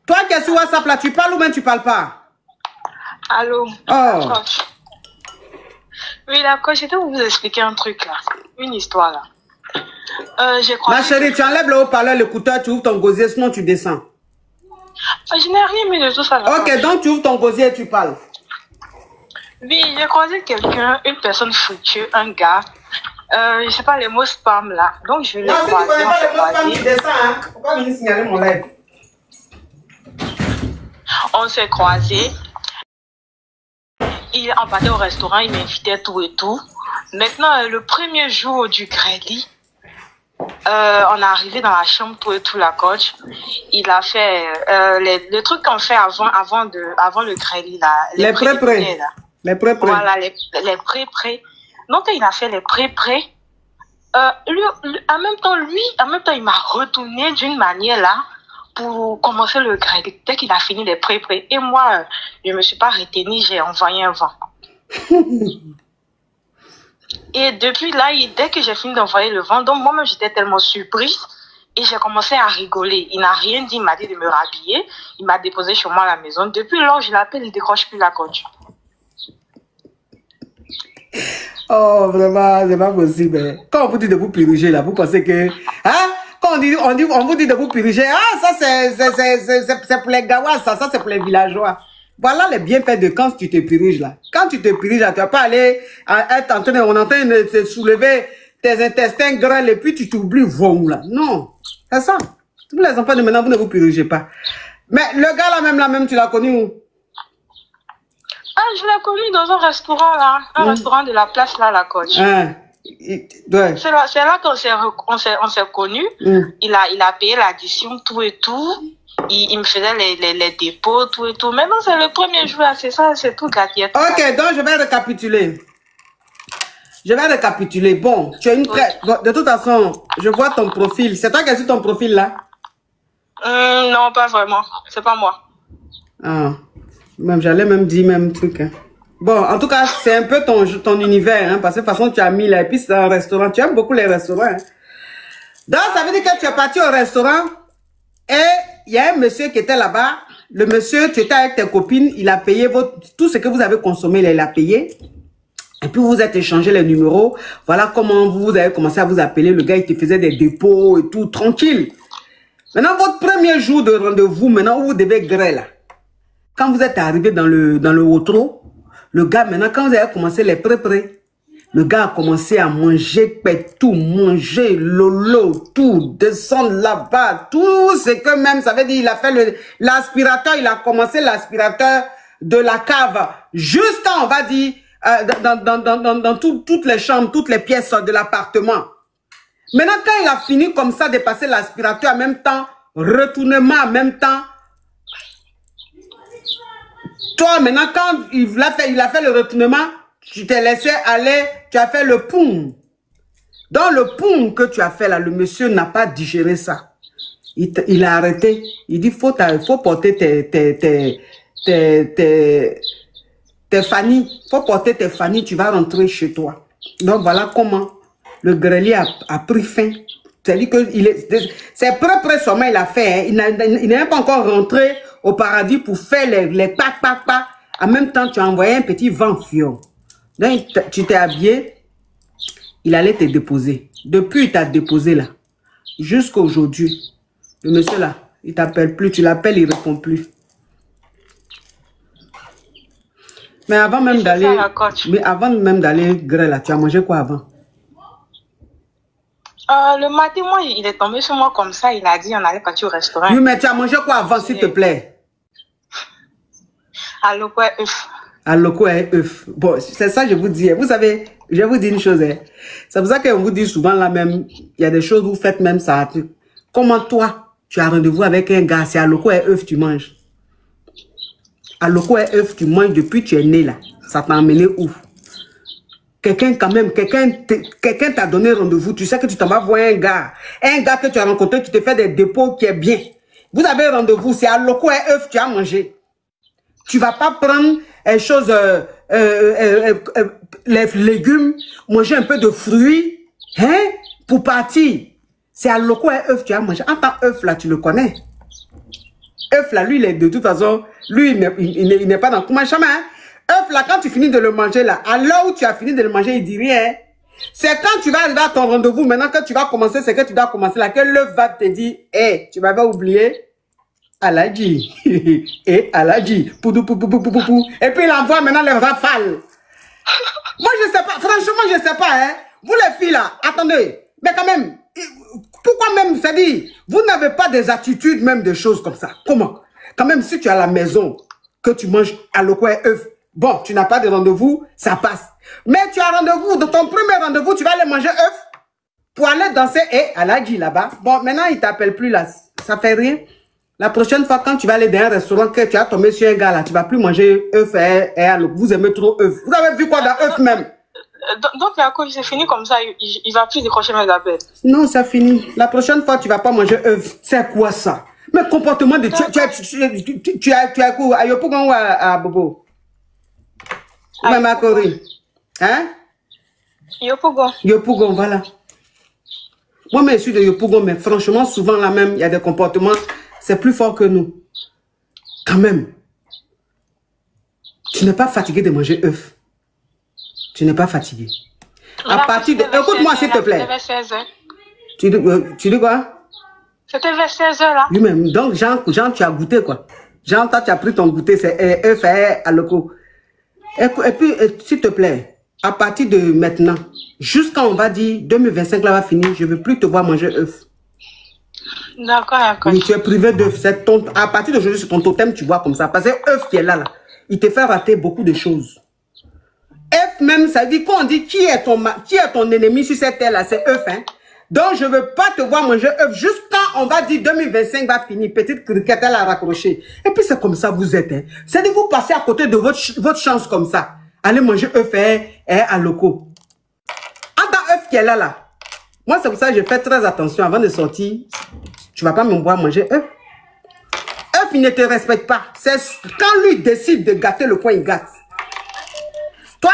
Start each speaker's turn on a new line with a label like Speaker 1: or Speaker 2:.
Speaker 1: Toi qui es sur WhatsApp là, tu parles ou bien tu parles pas?
Speaker 2: Allô?
Speaker 1: Oh.
Speaker 2: Oui, d'accord, j'étais pour vous expliquer un truc là. Une histoire là. J'ai croisé...
Speaker 1: Ma chérie, tu enlèves le haut-parleur, l'écouteur, tu ouvres ton gosier, sinon tu descends.
Speaker 2: Je n'ai rien mis de tout ça là.
Speaker 1: Ok, donc tu ouvres ton gosier et tu parles.
Speaker 2: Oui, j'ai croisé quelqu'un, une personne foutue, un gars. Je sais pas les mots spam là. Donc je l'ai croisé.
Speaker 1: Non, si tu connais pas les mots spam, tu descends, hein. Faut pas venir signaler mon live.
Speaker 2: On s'est croisés. Il en partait au restaurant, il m'invitait tout et tout. Maintenant, le premier jour du crédit, on est arrivé dans la chambre, tout et tout, la coach. Il a fait le truc qu'on fait avant le crédit, là.
Speaker 1: Les pré-pré. Les pré-pré.
Speaker 2: Voilà, les pré-pré. Donc, il a fait les pré-pré. En même temps, il m'a retourné d'une manière là pour commencer le crédit. Dès qu'il a fini les pré-pré. Et moi, je ne me suis pas retenue, j'ai envoyé un vent. Et depuis là, dès que j'ai fini d'envoyer le vent, donc moi-même, j'étais tellement surprise et j'ai commencé à rigoler. Il n'a rien dit, il m'a dit de me rhabiller. Il m'a déposé chez moi à la maison. Depuis lors, je l'appelle, il ne décroche plus la coach.
Speaker 1: Oh, vraiment, c'est pas possible. Quand on vous dit de vous puriger, là, vous pensez que... Hein? Quand on vous dit de vous puriger, ah, ça, c'est pour les gawas, ça c'est pour les villageois. Voilà les bienfaits de quand tu te puriges, là. Quand tu te puriges, là, tu vas pas aller être en train de se soulever tes intestins grêles et puis tu t'oublies, vroom, là. Non, c'est ça. Tous les enfants de maintenant, vous ne vous purigez pas. Mais le gars là même, tu l'as connu où?
Speaker 2: Ah, je l'ai connu dans un restaurant, là. Un restaurant de la place, là, la coach.
Speaker 1: Ouais.
Speaker 2: C'est là qu'on s'est connus. Il a payé l'addition, tout et tout. Il me faisait les dépôts, tout et tout. Maintenant, c'est le premier jour, c'est ça, c'est tout gâté.
Speaker 1: Ok, donc je vais récapituler. Bon, tu as une prête. Bon, de toute façon, je vois ton profil. C'est toi qui as sur ton profil là?
Speaker 2: Non, pas vraiment. C'est pas moi.
Speaker 1: Ah. Même, j'allais même dire même truc. Hein. Bon, en tout cas, c'est un peu ton univers, hein, parce que de toute façon, tu as mis là, et puis c'est un restaurant. Tu aimes beaucoup les restaurants. Hein. Donc, ça veut dire que tu es parti au restaurant et il y a un monsieur qui était là-bas. Le monsieur, tu étais avec tes copines, il a payé tout ce que vous avez consommé, il a payé. Et puis, vous êtes échangé les numéros. Voilà comment vous avez commencé à vous appeler. Le gars, il te faisait des dépôts et tout, tranquille. Maintenant, votre premier jour de rendez-vous, maintenant, où vous devez griller là. Quand vous êtes arrivé dans le Outro, le gars, maintenant, quand vous avez commencé les pré-pré, le gars a commencé à manger, tout, manger, lolo, tout, descendre là-bas, tout ce que même, ça veut dire, il a fait l'aspirateur, il a commencé l'aspirateur de la cave, jusqu'à, on va dire, dans toutes les chambres, toutes les pièces de l'appartement. Maintenant, quand il a fini comme ça de passer l'aspirateur en même temps, retournement en même temps, toi, maintenant, quand il a fait le retournement, tu t'es laissé aller, tu as fait le poum. Dans le poum que tu as fait là, le monsieur n'a pas digéré ça. Il a arrêté. Il dit, faut porter tes fanny. Faut porter tes fanny, tu vas rentrer chez toi. Donc voilà comment le grelier a pris fin. C'est-à-dire que ses propres sommets il a fait. Hein. Il n'est pas encore rentré au paradis pour faire les pac. En même temps, tu as envoyé un petit vent fion. Donc, tu t'es habillé. Il allait te déposer. Depuis, il t'a déposé là. Jusqu'à aujourd'hui. Le monsieur là, il t'appelle plus. Tu l'appelles, il répond plus. Mais avant même d'aller... griller là, tu as mangé quoi avant?
Speaker 2: Le matin, moi, il est tombé sur moi comme ça. Il a dit, on allait partir au restaurant.
Speaker 1: Oui, mais tu as mangé quoi avant, s'il te plaît?
Speaker 2: Aloko et œuf.
Speaker 1: Aloko et œuf. Bon, c'est ça que je vous dis. Vous savez, je vais vous dire une chose. Hein. C'est pour ça qu'on vous dit souvent là même, il y a des choses que vous faites même ça. Comment toi, tu as rendez-vous avec un gars, c'est aloko et œuf tu manges. Aloko et œuf tu manges depuis que tu es né là. Ça t'a emmené où? Quelqu'un quand même, quelqu'un t'a donné rendez-vous. Tu sais que tu t'en vas voir un gars que tu as rencontré qui te fait des dépôts qui est bien. Vous avez rendez-vous, c'est aloko et œuf tu as mangé. Tu vas pas prendre les légumes, manger un peu de fruits, hein, pour partir. C'est aloko et œuf tu as mangé. En tant œuf là, tu le connais. œuf là, lui, il est de toute façon, lui, il n'est pas dans comment chemin. Hein? œuf là, quand tu finis de le manger là, à l'heure où tu as fini de le manger, il dit rien. C'est quand tu vas arriver à ton rendez-vous, maintenant que tu vas commencer, c'est que tu dois commencer là, que l'œuf va te dire, hé, tu vas pas oublier. Aladji. Et Aladji. Poudou, poudou, poudou, poudou, poudou. Et puis il envoie maintenant les rafales. Moi, je sais pas. Franchement, je sais pas. Hein. Vous les filles là, attendez. Mais quand même, pourquoi même, c'est-à-dire, vous n'avez pas des attitudes même de choses comme ça. Comment? Quand même, si tu es à la maison, que tu manges à le coin œuf, bon, tu n'as pas de rendez-vous, ça passe. Mais tu as rendez-vous, dans ton premier rendez-vous, tu vas aller manger œuf pour aller danser et Aladji là-bas. Bon, maintenant, il t'appelle plus là. Ça fait rien. La prochaine fois, quand tu vas aller dans un restaurant, que tu as tombé sur un gars là, tu vas plus manger œuf et vous aimez trop œuf. Vous avez vu quoi dans œuf même?
Speaker 2: Donc, Yako, c'est fini comme ça, il va plus décrocher mes appels.
Speaker 1: Non, c'est fini. La prochaine fois, tu vas pas manger œuf. C'est quoi ça? Mais comportement de... Tu as quoi? À Yopougon ou à Bobo? Ou même à Corée? Hein?
Speaker 2: Yopougon.
Speaker 1: Yopougon, voilà. Moi, je suis de Yopougon, mais franchement, souvent là même, il y a des comportements... C'est plus fort que nous. Quand même. Tu n'es pas fatigué de manger œuf. Tu n'es pas fatigué. À partir de... Écoute-moi, s'il te plaît.
Speaker 2: C'était vers 16 heures.
Speaker 1: Tu dis quoi?
Speaker 2: C'était vers 16 heures, là.
Speaker 1: Lui-même. Donc, Jean, tu as goûté, quoi. Jean, toi, tu as pris ton goûter. C'est œuf à loco. Et puis, s'il te plaît, à partir de maintenant, jusqu'à on va dire 2025, là, va finir, je ne veux plus te voir manger œuf.
Speaker 2: D'accord, d'accord.
Speaker 1: Oui, tu es privé d'œuf. À partir d'aujourd'hui, c'est ton totem, tu vois comme ça. Parce que œuf qui est là, il te fait rater beaucoup de choses. œuf même, ça dit, quand on dit qui est ton ennemi sur cette terre-là, c'est œuf. Hein? Donc, je ne veux pas te voir manger œuf jusqu'à, on va dire, 2025 va finir. Petite criquette, elle a raccroché. Et puis, c'est comme ça vous êtes. Hein? C'est-à-dire, vous passez à côté de votre chance comme ça. Allez manger œuf à loco. Attends, œuf qui est là. Moi, c'est pour ça que je fais très attention avant de sortir. Tu vas pas me voir manger œuf. Œuf, il ne te respecte pas. C'est quand lui décide de gâter le coin, il gâte. Toi,